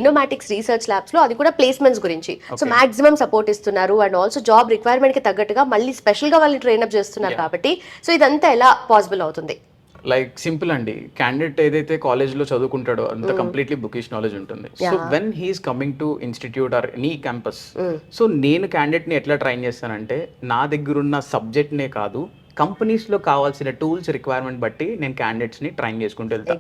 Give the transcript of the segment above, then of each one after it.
ఇన్నోమాటిక్స్ research labs లో అది కూడా ప్లేస్మెంట్స్ గురించి. సో మాక్సిమం సపోర్ట్ ఇస్తున్నారు అండ్ ఆల్సో జాబ్ రిక్వైర్మెంట్ కి తగ్గట్టుగా మళ్ళీ స్పెషల్ గా వాళ్ళని ట్రైన్ అప్ చేస్తున్నారు కాబట్టి సో ఇదంతా ఎలా పాసిబుల్ అవుతుంది? లైక్ సింపుల్ అండి, క్యాండిడేట్ ఏదైతే కాలేజ్లో చదువుకుంటాడో అంత కంప్లీట్లీ బుకిష్ నాలెడ్జ్ ఉంటుంది. So when he is coming to institute or any campus, so నేను క్యాండిడేట్ని ఎట్లా ట్రైన్ చేస్తానంటే నా దగ్గర ఉన్న సబ్జెక్ట్నే కాదు, కంపెనీస్లో కావాల్సిన టూల్స్ రిక్వైర్మెంట్ బట్టి నేను క్యాండిడేట్స్ని ట్రైన్ చేసుకుంటూ వెళ్తాను.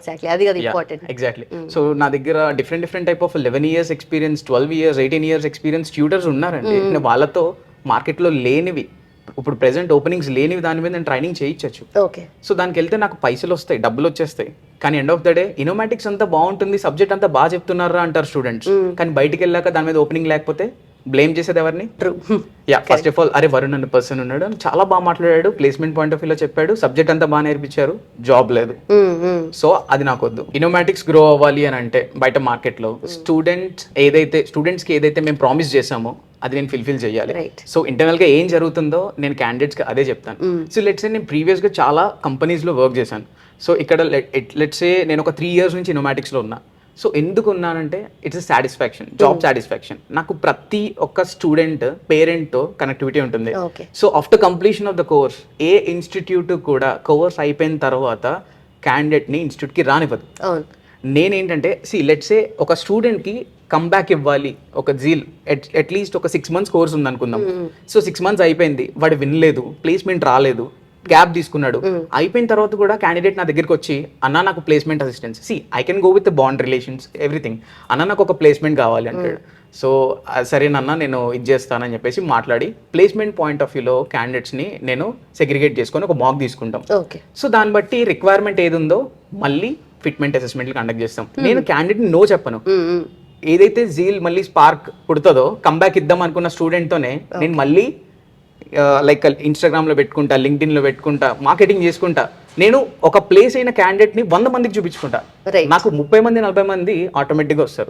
ఎగ్జాక్ట్లీ. సో నా దగ్గర different type of 11 years experience, 12 years, 18 years experience tutors ఉన్నారండి. నేను వాళ్ళతో మార్కెట్లో లేనివి, ఇప్పుడు ప్రెసెంట్ ఓపెనింగ్స్ లేనివి దాని మీద నేను ట్రైనింగ్ చేయించచ్చు. సో దానికి వెళ్తే నాకు పైసలు వస్తాయి, డబ్బులు వచ్చేస్తాయి. కానీ ఎండ్ ఆఫ్ ద డే ఇన్నోమాటిక్స్ అంతా బాగుంటుంది, సబ్జెక్ట్ అంతా బాగా చెప్తున్నారా అంటారు స్టూడెంట్స్. కానీ బయటికి వెళ్ళాక దాని మీద ఓపెనింగ్ లేకపోతే బ్లేమ్ చేసేది ఎవరిని? ఫస్ట్ ఆఫ్ ఆల్, అరే వరుణ్ అనే పర్సన్ ఉన్నాడు, చాలా బాగా మాట్లాడాడు, ప్లేస్మెంట్ పాయింట్ ఆఫ్ వ్యూలో చెప్పాడు, సబ్జెక్ట్ అంతా బాగా నేర్పించారు, జాబ్ లేదు. సో అది నాకు వద్దు. ఇన్నోమాటిక్స్ గ్రో అవ్వాలి అని అంటే బయట మార్కెట్లో స్టూడెంట్స్ కి ఏదైతే మేము ప్రామిస్ చేసామో అది నేను ఫుల్ఫిల్ చేయాలి. సో ఇంటర్నల్ గా ఏం జరుగుతుందో నేను క్యాండిడేట్స్ కి అదే చెప్తాను. సో లెట్స్ సే నేను ప్రీవియస్ గా చాలా కంపెనీస్ లో వర్క్ చేశాను. సో ఇక్కడ లెట్స్ సే నేను ఒక 3 years నుంచి ఇన్నోమాటిక్స్ లో ఉన్నా. సో ఎందుకు ఉన్నానంటే ఇట్స్ సాటిస్ఫాక్షన్, జాబ్ సాటిస్ఫాక్షన్. నాకు ప్రతి ఒక్క స్టూడెంట్ పేరెంట్తో కనెక్టివిటీ ఉంటుంది. So after completion of the course A institute కూడా కోర్స్ అయిపోయిన తర్వాత క్యాండిడేట్ని ఇన్స్టిట్యూట్కి రానివ్వదు. నేనేంటంటే లెట్స్ సే ఒక స్టూడెంట్కి కమ్బ్యాక్ ఇవ్వాలి, ఒక జీల్, అట్లీస్ట్ ఒక 6 months కోర్స్ ఉంది అనుకుందాం. సో 6 months అయిపోయింది, వాడు వినలేదు, ప్లేస్మెంట్ రాలేదు, గ్యాప్ తీసుకున్నాడు. అయిపోయిన తర్వాత కూడా క్యాండిడేట్ నా దగ్గరికి వచ్చి అన్న నాకు placement assistance, I can go with bond relations everything, అన్న నాకు ఒక ప్లేస్మెంట్ కావాలి అంటాడు. సో సరేనన్నా నేను ఇది చేస్తానని చెప్పేసి మాట్లాడి ప్లేస్మెంట్ పాయింట్ ఆఫ్ వ్యూలో క్యాండిడేట్స్ని నేను సెగ్రిగేట్ చేసుకొని ఒక మాక్ తీసుకుంటాం. సో దాన్ని బట్టి రిక్వైర్మెంట్ ఏది ఉందో మళ్ళీ ఫిట్మెంట్ అసెస్మెంట్లు కండక్ట్ చేస్తాం. నేను క్యాండిడేట్ని నో చెప్పను. ఏదైతే జీల్ మళ్ళీ స్పార్క్ పుడుతుందో కంబ్యాక్ ఇద్దాం అనుకున్న స్టూడెంట్తోనే నేను మళ్ళీ లైక్ ఇన్స్టాగ్రామ్లో పెట్టుకుంటా, లింక్డ్ఇన్లో పెట్టుకుంటా, మార్కెటింగ్ చేసుకుంటా. నేను ఒక ప్లేస్ అయిన క్యాండిడేట్ని 100 మందికి చూపించుకుంటా. నాకు 30 మంది 40 మంది ఆటోమేటిక్గా వస్తారు.